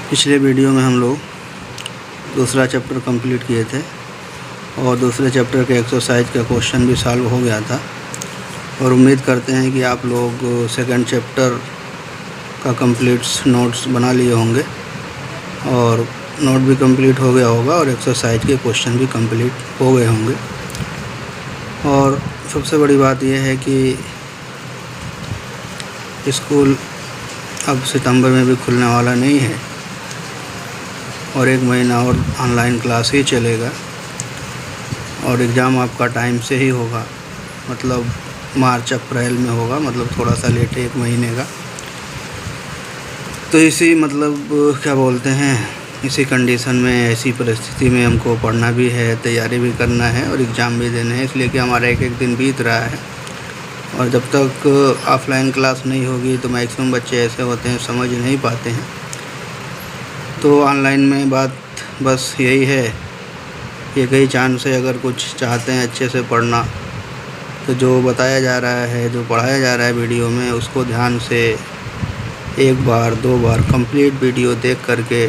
पिछले वीडियो में हम लोग दूसरा चैप्टर कंप्लीट किए थे और दूसरे चैप्टर के एक्सरसाइज का क्वेश्चन भी सॉल्व हो गया था और उम्मीद करते हैं कि आप लोग सेकंड चैप्टर का कंप्लीट नोट्स बना लिए होंगे और नोट भी कंप्लीट हो गया होगा और एक्सरसाइज के क्वेश्चन भी कंप्लीट हो गए होंगे। और सबसे बड़ी बात यह है कि स्कूल अब सितंबर में भी खुलने वाला नहीं है और 1 महीना और ऑनलाइन क्लास ही चलेगा और एग्ज़ाम आपका टाइम से ही होगा, मतलब मार्च अप्रैल में होगा, मतलब थोड़ा सा लेट है 1 महीने का। तो इसी क्या बोलते हैं, इसी कंडीशन में, ऐसी परिस्थिति में हमको पढ़ना भी है, तैयारी भी करना है और एग्ज़ाम भी देने हैं, इसलिए कि हमारा एक दिन बीत रहा है और जब तक ऑफ़लाइन क्लास नहीं होगी तो मैक्सिमम बच्चे ऐसे होते हैं समझ नहीं पाते हैं। तो ऑनलाइन में बात बस यही है कि कई चांस है, अगर कुछ चाहते हैं अच्छे से पढ़ना तो जो बताया जा रहा है, जो पढ़ाया जा रहा है वीडियो में, उसको ध्यान से 1 बार 2 बार कंप्लीट वीडियो देख करके,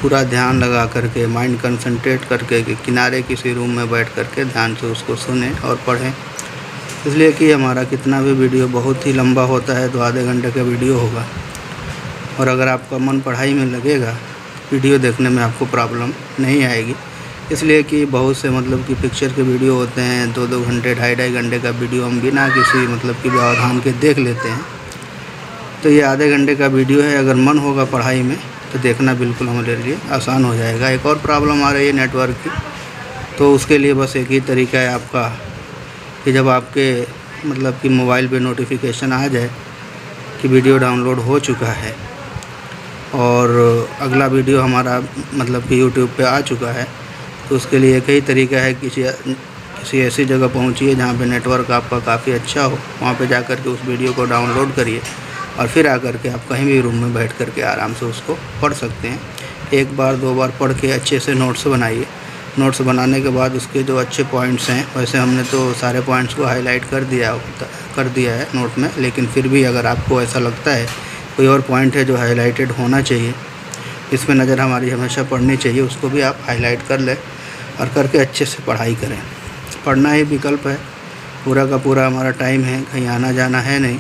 पूरा ध्यान लगा करके, माइंड कंसंट्रेट करके कि किनारे किसी रूम में बैठ करके ध्यान से उसको सुनें और पढ़ें। इसलिए कि हमारा कितना भी वीडियो बहुत ही लंबा होता है तो आधे घंटे का वीडियो होगा और अगर आपका मन पढ़ाई में लगेगा, वीडियो देखने में आपको प्रॉब्लम नहीं आएगी। इसलिए कि बहुत से कि पिक्चर के वीडियो होते हैं, 2-2 घंटे, 2.5 घंटे का वीडियो हम बिना किसी कि व्यवधान के देख लेते हैं। तो ये आधे घंटे का वीडियो है, अगर मन होगा पढ़ाई में तो देखना बिल्कुल हमारे लिए आसान हो जाएगा। एक और प्रॉब्लम आ रही है नेटवर्क की, तो उसके लिए बस एक ही तरीका है आपका कि जब आपके कि मोबाइल पे नोटिफिकेशन आ जाए कि वीडियो डाउनलोड हो चुका है और अगला वीडियो हमारा कि यूट्यूब पे आ चुका है, तो उसके लिए एक ही तरीका है, किसी ऐसी जगह पहुंचिए जहां पे नेटवर्क आपका काफ़ी अच्छा हो, वहां पे जाकर के उस वीडियो को डाउनलोड करिए और फिर आकर के आप कहीं भी रूम में बैठ कर के आराम से उसको पढ़ सकते हैं। 1 बार 2 बार पढ़ के अच्छे से नोट्स बनाइए। नोट्स बनाने के बाद उसके जो अच्छे पॉइंट्स हैं, वैसे हमने तो सारे पॉइंट्स को हाईलाइट कर दिया है नोट में, लेकिन फिर भी अगर आपको ऐसा लगता है कोई और पॉइंट है जो हाईलाइटेड होना चाहिए, इसमें नज़र हमारी हमेशा पढ़नी चाहिए, उसको भी आप हाईलाइट कर लें और करके अच्छे से पढ़ाई करें। पढ़ना ही विकल्प है, पूरा का पूरा हमारा टाइम है, कहीं आना जाना है नहीं।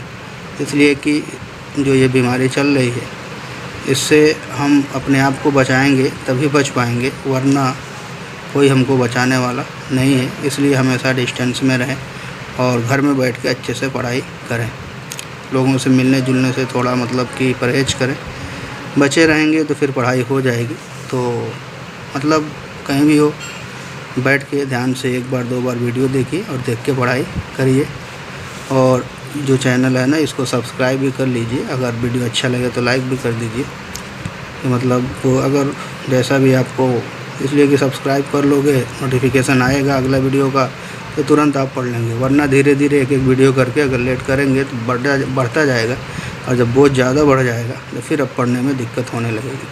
इसलिए कि जो ये बीमारी चल रही है, इससे हम अपने आप को बचाएंगे तभी बच पाएंगे, वरना कोई हमको बचाने वाला नहीं है। इसलिए हमेशा डिस्टेंस में रहें और घर में बैठ के अच्छे से पढ़ाई करें। लोगों से मिलने जुलने से थोड़ा कि परहेज करें। बचे रहेंगे तो फिर पढ़ाई हो जाएगी। तो कहीं भी हो, बैठ के ध्यान से 1 बार 2 बार वीडियो देखिए और देख के पढ़ाई करिए। और जो चैनल है ना, इसको सब्सक्राइब भी कर लीजिए। अगर वीडियो अच्छा लगे तो लाइक भी कर दीजिए। तो अगर जैसा भी आपको, इसलिए कि सब्सक्राइब कर लोगे, नोटिफिकेशन आएगा अगला वीडियो का तो तुरंत आप पढ़ लेंगे, वरना धीरे धीरे एक वीडियो करके अगर लेट करेंगे तो बढ़ता जाएगा और जब बहुत ज़्यादा बढ़ जाएगा तो फिर अब पढ़ने में दिक्कत होने लगेगी।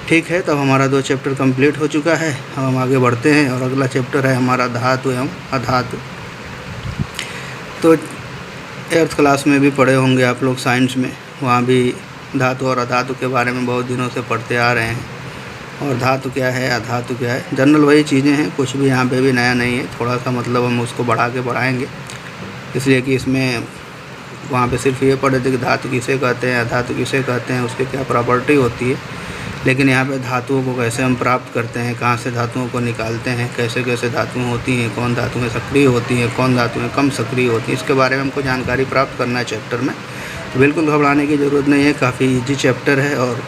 ठीक है, तब हमारा 2 चैप्टर कंप्लीट हो चुका है। अब हम आगे बढ़ते हैं और अगला चैप्टर है हमारा धातु एवं अधातु। तो 8th क्लास में भी पढ़े होंगे आप लोग साइंस में, वहाँ भी धातु और अधातु के बारे में बहुत दिनों से पढ़ते आ रहे हैं। और धातु क्या है, अधातु क्या है, जनरल वही चीज़ें हैं, कुछ भी यहाँ पे भी नया नहीं है। थोड़ा सा हम उसको बढ़ा के पढ़ाएंगे, इसलिए कि इसमें वहाँ पे सिर्फ ये पढ़े थे कि धातु किसे कहते हैं, अधातु किसे कहते हैं, उसकी क्या प्रॉपर्टी होती है। लेकिन यहाँ पे धातुओं को कैसे हम प्राप्त करते हैं, कहाँ से धातुओं को निकालते हैं, कैसे कैसे धातुएँ होती हैं, कौन धातुएँ सक्रिय होती हैं, कौन धातुएँ कम सक्रिय होती हैं, इसके बारे में हमको जानकारी प्राप्त करना है चैप्टर में। तो बिल्कुल घबराने की ज़रूरत नहीं है, काफ़ी ईजी चैप्टर है और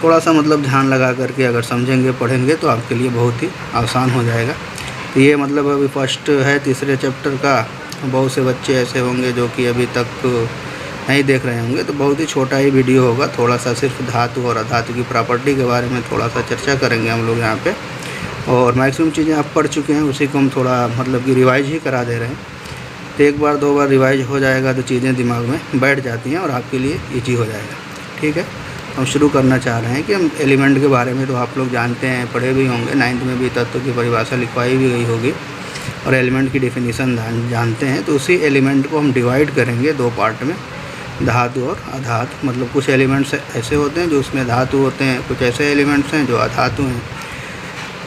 थोड़ा सा ध्यान लगा करके अगर समझेंगे, पढ़ेंगे तो आपके लिए बहुत ही आसान हो जाएगा। तो ये अभी फर्स्ट है तीसरे चैप्टर का। बहुत से बच्चे ऐसे होंगे जो कि अभी तक नहीं देख रहे होंगे, तो बहुत ही छोटा ही वीडियो होगा। थोड़ा सा सिर्फ धातु और अधातु की प्रॉपर्टी के बारे में थोड़ा सा चर्चा करेंगे हम लोग यहाँ पे, और मैक्सिमम चीज़ें आप पढ़ चुके हैं, उसी को हम थोड़ा कि रिवाइज ही करा दे रहे हैं। तो 1 बार 2 बार रिवाइज हो जाएगा तो चीज़ें दिमाग में बैठ जाती हैं और आपके लिए ईजी हो जाएगा। ठीक है, हम शुरू करना चाह रहे हैं कि हम एलिमेंट के बारे में तो आप लोग जानते हैं, पढ़े भी होंगे। 9th में भी तत्व की परिभाषा लिखवाई भी गई होगी और एलिमेंट की डेफिनेशन जानते हैं। तो उसी एलिमेंट को हम डिवाइड करेंगे 2 पार्ट में। धातु और अधातु, मतलब कुछ एलिमेंट्स ऐसे होते हैं जो उसमें धातु होते हैं, कुछ ऐसे एलिमेंट्स हैं जो अधातु हैं,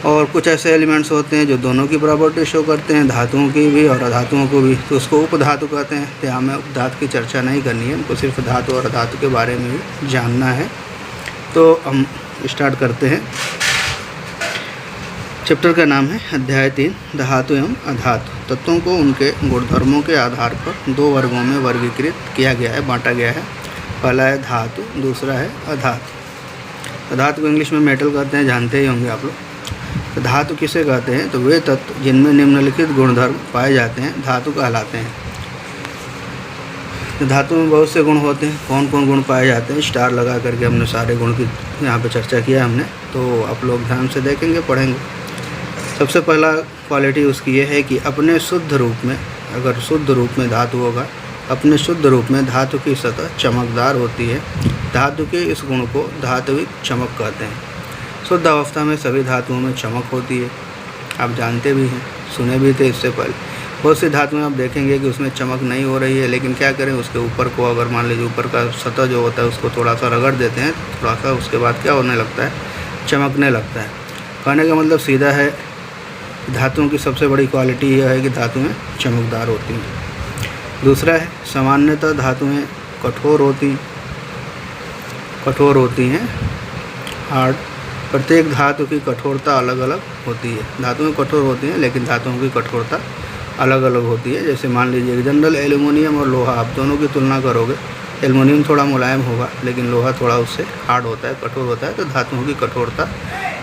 और कुछ ऐसे एलिमेंट्स होते हैं जो दोनों की प्रॉपर्टी शो करते हैं, धातुओं की भी और अधातुओं को भी, तो उसको उपधातु कहते हैं। तो हमें उपधातु की चर्चा नहीं करनी है, हमको सिर्फ धातु और अधातु के बारे में ही जानना है। तो हम स्टार्ट करते हैं। चैप्टर का नाम है अध्याय 3 धातु एवं अधातु। तत्वों को उनके गुणधर्मों के आधार पर 2 वर्गों में वर्गीकृत किया गया है, बांटा गया है। पहला है धातु, दूसरा है अधातु। धातु को इंग्लिश में मेटल कहते हैं, जानते ही होंगे आप लोग। तो धातु किसे कहते हैं? तो वे तत्व जिनमें निम्नलिखित गुणधर्म पाए जाते हैं धातु कहलाते हैं। तो धातु में बहुत से गुण होते हैं। कौन कौन गुण पाए जाते हैं स्टार लगा करके हमने सारे गुण की यहाँ पे चर्चा किया हमने, तो आप लोग ध्यान से देखेंगे, पढ़ेंगे। सबसे पहला क्वालिटी उसकी ये है कि अपने शुद्ध रूप में, अगर शुद्ध रूप में धातु होगा, अपने शुद्ध रूप में धातु की सतह चमकदार होती है। धातु के इस गुण को धात्विक चमक कहते हैं। शुद्ध अवस्था में सभी धातुओं में चमक होती है, आप जानते भी हैं, सुने भी थे इससे पहले। बहुत सी धातुएं आप देखेंगे कि उसमें चमक नहीं हो रही है, लेकिन क्या करें, उसके ऊपर को अगर मान लीजिए ऊपर का सतह जो होता है उसको थोड़ा सा रगड़ देते हैं, थोड़ा सा, उसके बाद क्या होने लगता है, चमकने लगता है। कहने का मतलब सीधा है, धातुओं की सबसे बड़ी क्वालिटी यह है कि धातुएँ चमकदार होती हैं। दूसरा है सामान्यतः धातुएँ कठोर होती हैं, हार्ड। प्रत्येक धातु की कठोरता अलग अलग होती है। धातुएं कठोर होती हैं लेकिन धातुओं की कठोरता अलग अलग होती है। जैसे मान लीजिए जनरल एल्युमिनियम और लोहा, आप दोनों की तुलना करोगे, एल्युमिनियम थोड़ा मुलायम होगा लेकिन लोहा थोड़ा उससे हार्ड होता है, कठोर होता है। तो धातुओं की कठोरता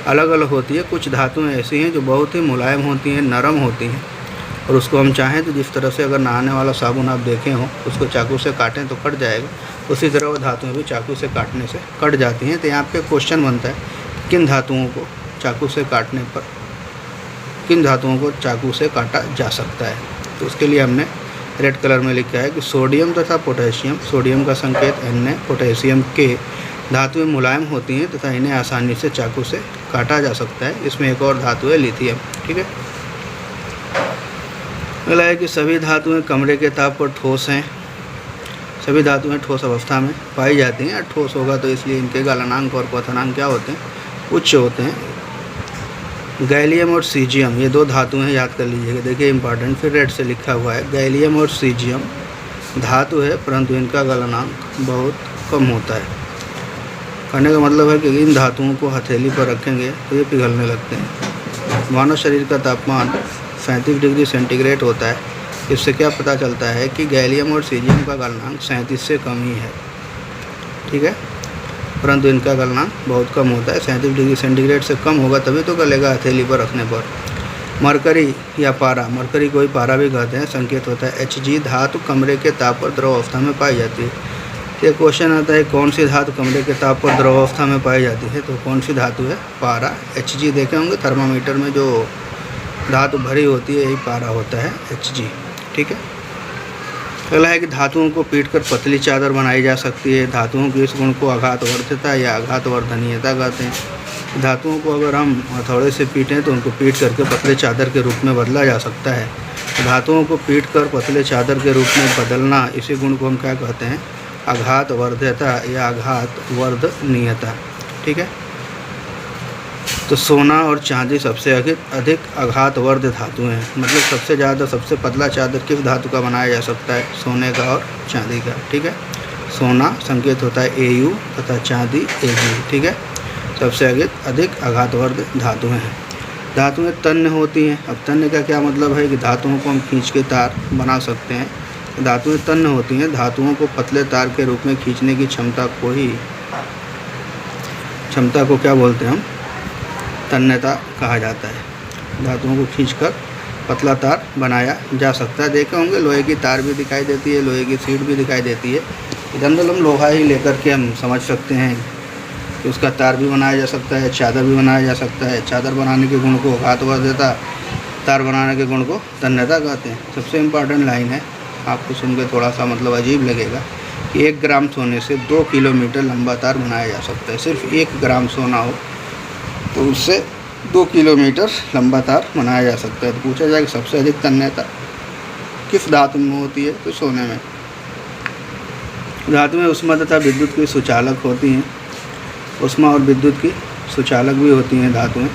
अलग अलग होती है। कुछ धातुएँ ऐसी हैं जो बहुत ही मुलायम होती हैं, नरम होती हैं, और उसको हम चाहें तो जिस तरह से अगर नहाने वाला साबुन आप देखे हों, उसको चाकू से काटें तो कट जाएगा, उसी तरह वो धातुएँ भी चाकू से काटने से कट जाती हैं। तो यहाँ पे क्वेश्चन बनता है, किन धातुओं को चाकू से काटने पर, किन धातुओं को चाकू से काटा जा सकता है? तो उसके लिए हमने रेड कलर में लिखा है कि सोडियम तथा पोटेशियम, सोडियम का संकेत Na, पोटेशियम K, धातुएं मुलायम होती हैं तथा इन्हें आसानी से चाकू से काटा जा सकता है। इसमें एक और धातु है लिथियम। ठीक है। अगला है कि सभी धातुएं कमरे के ताप पर ठोस हैं। सभी धातुएं ठोस अवस्था में पाई जाती हैं। ठोस होगा तो इसलिए इनके गलनांक और क्वथनांक क्या होते हैं, उच्च होते हैं। गैलियम और सीजियम, ये 2 धातुएं याद कर लीजिएगा, देखिए इंपॉर्टेंट, फिर रेड से लिखा हुआ है। गैलियम और सीजियम धातु है परंतु इनका गलनांक बहुत कम होता है। कहने का मतलब है कि इन धातुओं को हथेली पर रखेंगे तो ये पिघलने लगते हैं। मानव शरीर का तापमान 37 डिग्री सेंटीग्रेड होता है। इससे क्या पता चलता है कि गैलियम और सीजियम का गलनांक 37 से कम ही है। ठीक है, परंतु इनका गलनांक बहुत कम होता है। 37 डिग्री सेंटीग्रेड से कम होगा तभी तो गलेगा हथेली पर रखने पर। मरकरी या पारा, मरकरी को ही पारा भी कहते हैं, संकेत होता है Hg। धातु कमरे के ताप पर द्रव अवस्था में पाई जाती है। ये क्वेश्चन आता है कौन सी धातु कमरे के ताप पर द्रव अवस्था में पाई जाती है? तो कौन सी धातु है? पारा। Hg देखे होंगे थर्मामीटर में जो धातु भरी होती है यही पारा होता है, Hg। ठीक है। अगला है कि धातुओं को पीटकर पतली चादर बनाई जा सकती है। धातुओं के इस गुण को आघातवर्धता या आघातवर्धनीयता कहते हैं। धातुओं को अगर हम हथौड़े से पीटें तो उनको पीट करके पतले चादर के रूप में बदला जा सकता है। धातुओं को पीटकर पतले चादर के रूप में बदलना, इसी गुण को हम क्या कहते हैं? आघातवर्धता या आघातवर्धनीयता। ठीक है। तो सोना और चांदी सबसे अधिक आघातवर्ध धातु हैं। मतलब सबसे ज़्यादा, सबसे पतला चादर किस धातु का बनाया जा सकता है? सोने का और चांदी का। ठीक है। सोना संकेत होता है Au तथा चांदी Ag। ठीक है। सबसे अधिक आघातवर्ध धातुएं हैं। धातुएं तन्य होती हैं। अब तन्य का क्या मतलब है कि धातुओं को हम खींच के तार बना सकते हैं। धातुएं तन्य होती हैं। धातुओं को पतले तार के रूप में खींचने की क्षमता को क्या बोलते हैं हम? तन्यता कहा जाता है। धातुओं को खींचकर पतला तार बनाया जा सकता है। देखे होंगे लोहे की तार भी दिखाई देती है, लोहे की सीट भी दिखाई देती है। जनरल हम लोहा ही लेकर के हम समझ सकते हैं कि उसका तार भी बनाया जा सकता है, चादर भी बनाया जा सकता है। चादर बनाने के गुण को आघातवर्धता, तार बनाने के गुण को तन्यता कहते हैं। सबसे इम्पॉर्टेंट लाइन है, आपको सुनकर थोड़ा सा मतलब अजीब लगेगा कि 1 ग्राम सोने से 2 किलोमीटर लंबा तार बनाया जा सकता है। सिर्फ 1 ग्राम सोना हो तो उससे 2 किलोमीटर लंबा तार बनाया जा सकता है। तो पूछा जाए कि सबसे अधिक तन्यता किस धातु में होती है? तो सोने में। धातुएं उष्मा तथा विद्युत की सुचालक होती हैं। उष्मा और विद्युत की सुचालक भी होती हैं धातुएं।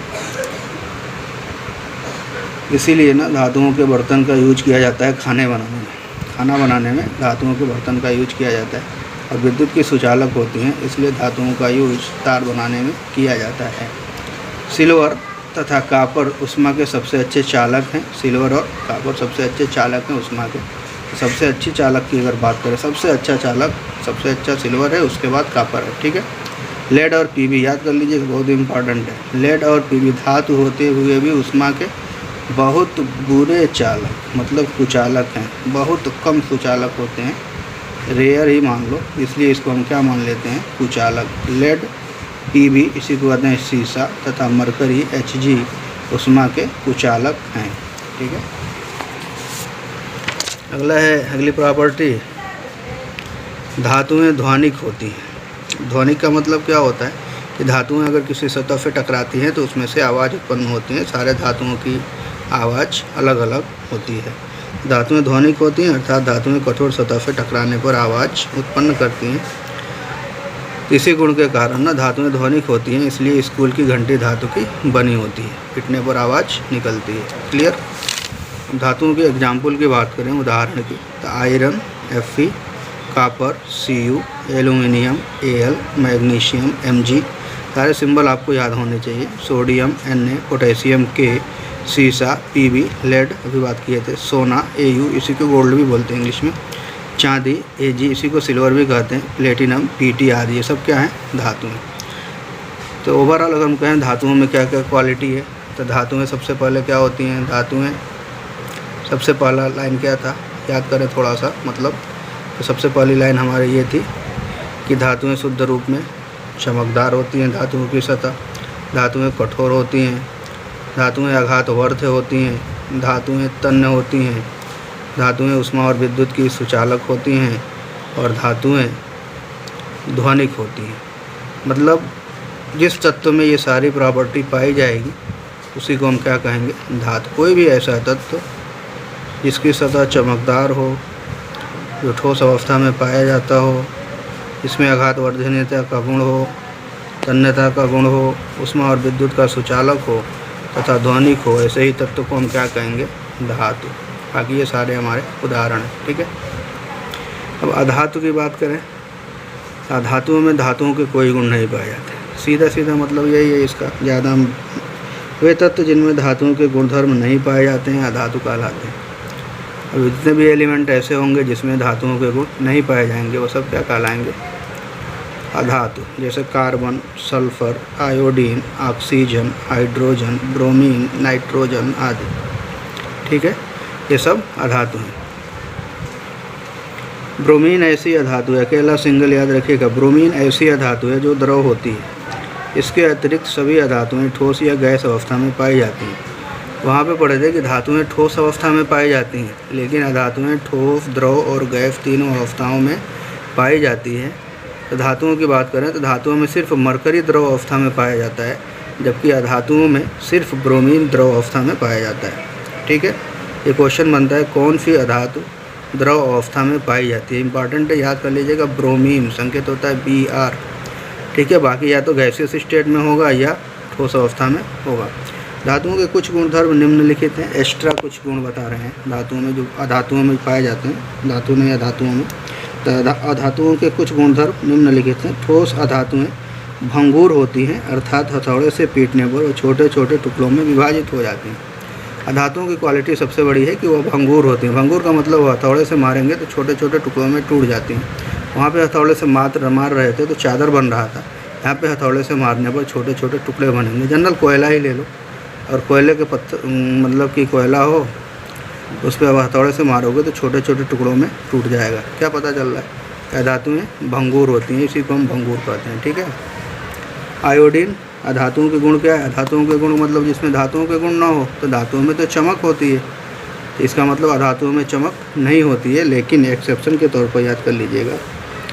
इसीलिए ना धातुओं के बर्तन का यूज किया जाता है खाना बनाने में धातुओं के बर्तन का यूज किया जाता है। और विद्युत की सुचालक होती हैं, इसलिए धातुओं का यूज तार बनाने में किया जाता है। सिल्वर तथा कापर उष्मा के सबसे अच्छे चालक हैं। सिल्वर और कापर सबसे अच्छे चालक हैं उष्मा के। सबसे अच्छी चालक की अगर बात करें, सबसे अच्छा सिल्वर है, उसके बाद कापर है। ठीक है। लेड और पीबी याद कर लीजिए, बहुत इंपॉर्टेंट है। लेड और पीबी धातु होते हुए भी उष्मा के बहुत बुरे चालक, मतलब कुचालक हैं। बहुत कम कुचालक होते हैं, रेयर ही मान लो, इसलिए इसको हम क्या मान लेते हैं, कुचालक। लेड, पीबी इसी को कहते हैं सीसा, तथा मरकरी Hg उष्मा के कुचालक हैं। ठीक है। अगला है, अगली प्रॉपर्टी, धातुएं ध्वनिक होती हैं। ध्वनिक का मतलब क्या होता है कि धातुएं अगर किसी सतह से टकराती हैं तो उसमें से आवाज़ उत्पन्न होती है। सारे धातुओं की आवाज़ अलग अलग होती है। धातुएं ध्वनिक होती हैं, अर्थात धातुएं कठोर सतह से टकराने पर आवाज़ उत्पन्न करती हैं। इसी गुण के कारण ना धातुएं ध्वनिक होती हैं, इसलिए स्कूल की घंटी धातु की बनी होती है, पिटने पर आवाज़ निकलती है। क्लियर। धातुओं के एग्जाम्पल की बात करें, उदाहरण की, तो iron Fe, copper Cu, aluminium Al, magnesium Mg, सारे सिंबल आपको याद होने चाहिए। सोडियम Na, पोटेशियम K, सीसा Pb, लेड अभी बात किए थे, सोना Au, इसी को गोल्ड भी बोलते हैं इंग्लिश में, चांदी Ag, इसी को सिल्वर भी कहते हैं, प्लेटिनम Pt आदि, ये सब क्या हैं, धातु हैं। तो ओवरऑल अगर हम कहें धातुओं में क्या क्या क्वालिटी है, तो धातुएं सबसे पहले क्या होती हैं, धातुएं सबसे पहला लाइन क्या था, याद करें थोड़ा सा, मतलब तो सबसे पहली लाइन हमारी ये थी कि धातुएं शुद्ध रूप में चमकदार होती हैं, धातुओं की सतह, धातुएं कठोर होती हैं, धातुएं आघातवर्ध होती हैं, धातुएं तन्य होती हैं, धातुएं उष्मा और विद्युत की सुचालक होती हैं, और धातुएं ध्वनिक होती हैं। मतलब जिस तत्व में ये सारी प्रॉपर्टी पाई जाएगी उसी को हम क्या कहेंगे, धातु। कोई भी ऐसा तत्व जिसकी सतह चमकदार हो, जो ठोस अवस्था में पाया जाता हो, इसमें आघातवर्धनीयता का गुण हो, तन्यता का गुण हो, उष्मा और विद्युत का सुचालक हो तथा ध्वनिक हो, ऐसे ही तत्व को हम क्या कहेंगे, धातु। बाकी ये सारे हमारे उदाहरण हैं। ठीक है। अब अधातु की बात करें, अधातुओं में धातुओं के कोई गुण नहीं पाए जाते। सीधा मतलब यही है इसका। ज़्यादा वे तत्व जिनमें धातुओं के गुणधर्म नहीं पाए जाते हैं अधातु कहलाते हैं। अब जितने भी एलिमेंट ऐसे होंगे जिसमें धातुओं के गुण नहीं पाए जाएंगे वो सब क्या कहलाएंगे, अधातु। जैसे carbon, sulphur, iodine, oxygen, hydrogen, bromine, nitrogen आदि। ठीक है, ये सब अधातु हैं। ब्रोमीन ऐसी अधातु है, अकेला सिंगल याद रखिएगा, ब्रोमीन ऐसी अधातु है जो द्रव होती है। इसके अतिरिक्त सभी अधातुएं ठोस या गैस अवस्था में पाई जाती हैं। वहाँ पे पढ़े थे कि धातुएं ठोस अवस्था में पाई जाती हैं, लेकिन अधातुएं ठोस, द्रव और गैस तीनों अवस्थाओं में पाई जाती हैं। तो धातुओं की बात करें तो धातुओं में सिर्फ मरकरी द्रव अवस्था में पाया जाता है, जबकि अधातुओं में सिर्फ ब्रोमीन द्रव अवस्था में पाया जाता है। ठीक है। ये क्वेश्चन बनता है कौन सी अधातु द्रव अवस्था में पाई जाती है। इंपॉर्टेंट है, याद कर लीजिएगा, ब्रोमीन संकेत होता है Br। ठीक है। बाकी या तो गैसियस स्टेट में होगा या ठोस अवस्था में होगा। धातुओं के कुछ गुणधर्म निम्नलिखित हैं। एक्स्ट्रा कुछ गुण बता रहे हैं धातुओं में जो अधातुओं में पाए जाते हैं, धातु में या धातुओं में। तो अधातुओं के कुछ गुणधर्म निम्नलिखित हैं। ठोस अधातुएं भंगुर होती हैं, अर्थात हथौड़े से पीटने पर वो छोटे छोटे टुकड़ों में विभाजित हो जाती हैं। अधातुओं की क्वालिटी सबसे बड़ी है कि वो भंगुर होती हैं। भंगुर का मतलब हथौड़े से मारेंगे तो छोटे छोटे टुकड़ों में टूट जाती हैं। वहाँ पे हथौड़े से मार रहे थे तो चादर बन रहा था, यहाँ पे हथौड़े से मारने पर छोटे छोटे टुकड़े बनेंगे। जनरल कोयला ही ले लो, और कोयले के पत्थर मतलब कि कोयला हो, उस पर अब हथौड़े से मारोगे तो छोटे छोटे टुकड़ों में टूट जाएगा। क्या पता चल रहा है, धातुएं भंगुर होती हैं, इसी को हम भंगुर कहते हैं। ठीक है। आयोडीन अधातुओं के गुण क्या है, अधातुओं के गुण मतलब जिसमें धातुओं के गुण ना हो, तो धातुओं में तो चमक होती है, तो इसका मतलब अधातुओं में चमक नहीं होती है। लेकिन एक्सेप्शन के तौर पर याद कर लीजिएगा,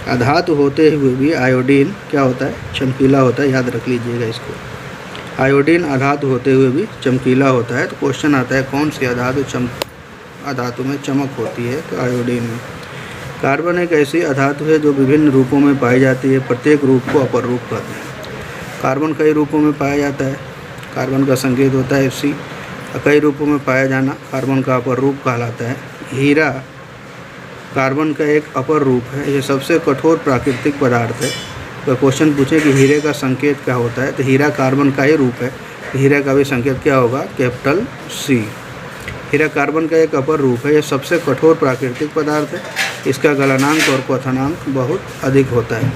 अधातु होते हुए भी आयोडीन क्या होता है, चमकीला होता है। याद रख लीजिएगा इसको, आयोडीन अधातु होते हुए भी चमकीला होता है। तो क्वेश्चन आता है कौन सी अधातु में चमक होती है, तो आयोडीन में। कार्बन एक ऐसी अधातु है जो विभिन्न रूपों में पाई जाती है। प्रत्येक रूप को अपर रूप कहते हैं। कार्बन कई रूपों में पाया जाता है। कार्बन का संकेत होता है Fe। कई रूपों में पाया जाना कार्बन का अपर रूप कहलाता है। हीरा कार्बन का एक अपर रूप है। यह सबसे कठोर प्राकृतिक पदार्थ है। तो क्वेश्चन पूछे कि हीरे का संकेत क्या होता है, तो हीरा कार्बन का ही रूप है। तो हीरा का भी संकेत क्या होगा, कैपिटल C। हीरा कार्बन का एक अपर रूप है। यह सबसे कठोर प्राकृतिक पदार्थ है। इसका गलनांक और क्वथनांक बहुत अधिक होता है।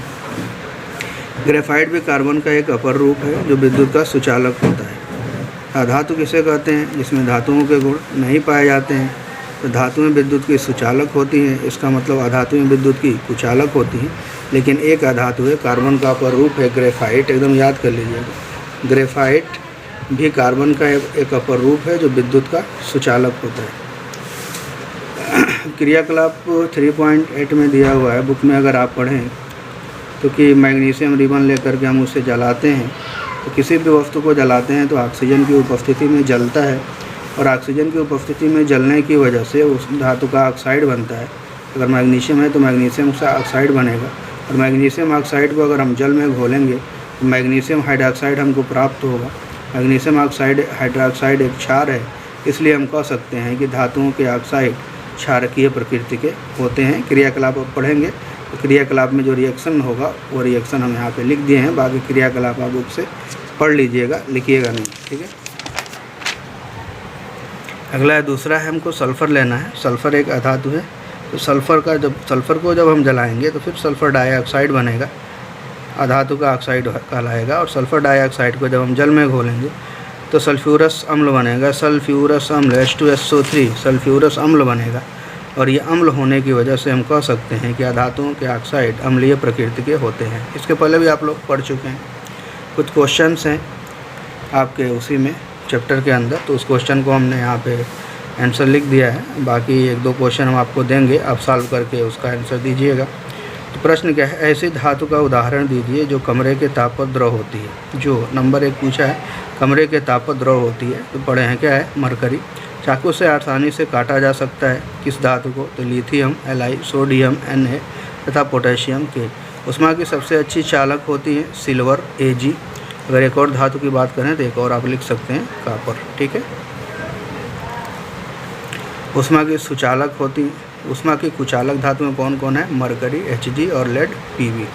ग्रेफाइट भी कार्बन का एक अपर रूप है जो विद्युत का सुचालक होता है। अधातु किसे कहते हैं, जिसमें धातुओं के गुण नहीं पाए जाते हैं। तो धातुएं विद्युत की सुचालक होती हैं। इसका मतलब अधातुएं विद्युत की कुचालक होती हैं। लेकिन एक अधातु है, कार्बन का अपर रूप है ग्रेफाइट, एकदम याद कर लीजिएगा। ग्रेफाइट भी कार्बन का एक अपर रूप है जो विद्युत का सुचालक होता है। क्रियाकलाप 3.8 में दिया हुआ है बुक में, अगर आप पढ़ें तो कि मैग्नीशियम रिबन लेकर के हम उसे जलाते हैं। तो किसी भी वस्तु को जलाते हैं तो ऑक्सीजन की उपस्थिति में जलता है, और ऑक्सीजन की उपस्थिति में जलने की वजह से उस धातु का ऑक्साइड बनता है। अगर मैग्नीशियम है तो मैग्नीशियम का ऑक्साइड बनेगा, और मैग्नीशियम ऑक्साइड को अगर हम जल में घोलेंगे तो मैग्नीशियम हाइड्रोक्साइड हमको प्राप्त होगा। मैग्नीशियम ऑक्साइड हाइड्रोक्साइड एक क्षार है, इसलिए हम कह सकते हैं कि धातुओं के ऑक्साइड क्षारकीय प्रकृति के होते हैं। क्रियाकलाप आप पढ़ेंगे तो क्रियाकलाप में जो रिएक्शन होगा वो रिएक्शन हम यहाँ पे लिख दिए हैं। बाकी क्रियाकलाप आप बुक से पढ़ लीजिएगा, लिखिएगा नहीं, ठीक है। अगला है, दूसरा है हमको सल्फ़र लेना है। सल्फ़र एक अधातु है। तो सल्फ़र को जब हम जलाएंगे तो फिर सल्फ़र डाइऑक्साइड बनेगा, अधातु का ऑक्साइड कहलाएगा। और सल्फ़र डाइऑक्साइड को जब हम जल में घोलेंगे तो सल्फ्यूरस अम्ल बनेगा। सल्फ्यूरस अम्ल H2SO3 सल्फ्यूरस अम्ल बनेगा। और ये अम्ल होने की वजह से हम कह सकते हैं कि अधातुओं के ऑक्साइड अम्लीय प्रकृति के होते हैं। इसके पहले भी आप लोग पढ़ चुके हैं। कुछ क्वेश्चंस हैं आपके उसी में चैप्टर के अंदर, तो उस क्वेश्चन को हमने यहाँ पे आंसर लिख दिया है। बाकी 1-2 क्वेश्चन हम आपको देंगे, आप सॉल्व करके उसका आंसर दीजिएगा। तो प्रश्न क्या है, ऐसी धातु का उदाहरण दीजिए जो कमरे के ताप पर द्रव होती है। जो नंबर 1 पूछा है, कमरे के ताप पर द्रव होती है, तो पढ़े हैं क्या है, मरकरी। चाकू से आसानी से काटा जा सकता है किस धातु को, तो लिथियम Li, सोडियम Na तथा पोटेशियम K। उष्मा की सबसे अच्छी चालक होती है सिल्वर Ag। अगर एक और धातु की बात करें तो एक और आप लिख सकते हैं कॉपर, ठीक है। उष्मा की सुचालक होती, उष्मा की कुचालक धातु में कौन कौन है, मरकरी, Hg और लेड Pb।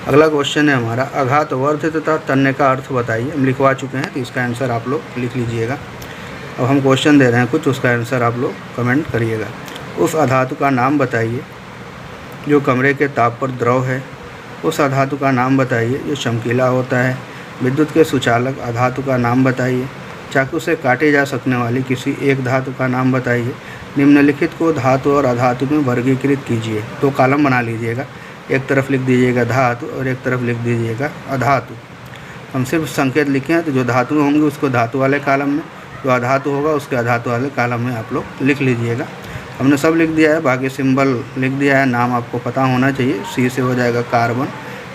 अगला क्वेश्चन है हमारा, आघात वर्ध तथा तन्य का अर्थ बताइए। हम लिखवा चुके हैं तो इसका आंसर आप लोग लिख लीजिएगा। अब हम क्वेश्चन दे रहे हैं कुछ, उसका आंसर आप लोग कमेंट करिएगा। उस अधातु का नाम बताइए जो कमरे के ताप पर द्रव है। उस अधातु का नाम बताइए जो चमकीला होता है। विद्युत के सुचालक अधातु का नाम बताइए। चाकू से काटे जा सकने वाली किसी एक धातु का नाम बताइए। निम्नलिखित को धातु और अधातु में वर्गीकृत कीजिए। 2 कॉलम बना लीजिएगा, एक तरफ लिख दीजिएगा धातु और एक तरफ लिख दीजिएगा अधातु। हम सिर्फ संकेत लिखे हैं, तो जो धातु होंगे उसको धातु वाले कॉलम में, जो अधातु होगा उसके अधातु वाले कॉलम में आप लोग लिख लीजिएगा। हमने सब लिख दिया है, बाकी सिंबल लिख दिया है। नाम आपको पता होना चाहिए। C से हो जाएगा carbon,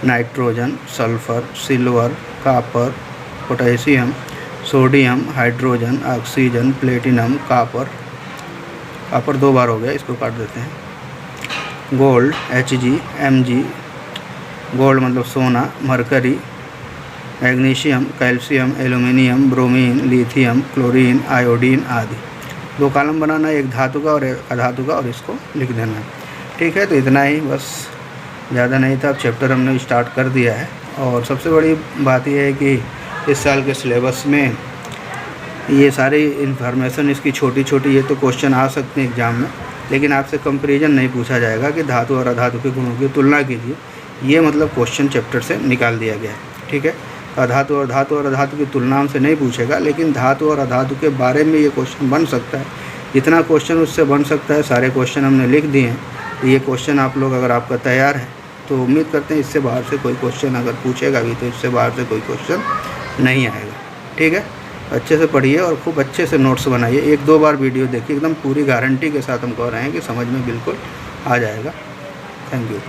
nitrogen, sulphur, silver, copper, potassium, sodium, hydrogen, oxygen, platinum, copper 2 बार हो गया, इसको काट देते हैं। गोल्ड Hg, Mg, गोल्ड मतलब सोना, mercury, magnesium, calcium, aluminium, bromine, lithium, chlorine, iodine आदि। 2 कॉलम बनाना, एक धातु का और एक अधातु का, और इसको लिख देना, ठीक है। तो इतना ही, बस ज़्यादा नहीं था। अब चैप्टर हमने स्टार्ट कर दिया है। और सबसे बड़ी बात यह है कि इस साल के सिलेबस में ये सारी इन्फॉर्मेशन इसकी छोटी छोटी है, तो क्वेश्चन आ सकते हैं एग्ज़ाम में, लेकिन आपसे कंपैरिजन नहीं पूछा जाएगा कि धातु और अधातु के गुणों की तुलना कीजिए। ये मतलब क्वेश्चन चैप्टर से निकाल दिया गया है, ठीक है। धातु और अधातु की तुलना हमसे नहीं पूछेगा, लेकिन धातु और अधातु के बारे में ये क्वेश्चन बन सकता है। जितना क्वेश्चन उससे बन सकता है सारे क्वेश्चन हमने लिख दिए हैं। ये क्वेश्चन आप लोग अगर आपका तैयार है तो उम्मीद करते हैं इससे बाहर से कोई क्वेश्चन अगर पूछेगा भी तो इससे बाहर से कोई क्वेश्चन नहीं आएगा, ठीक है। अच्छे से पढ़िए और खूब अच्छे से नोट्स बनाइए। 1-2 बार वीडियो देखिए, एकदम पूरी गारंटी के साथ हम कह रहे हैं कि समझ में बिल्कुल आ जाएगा। Thank you.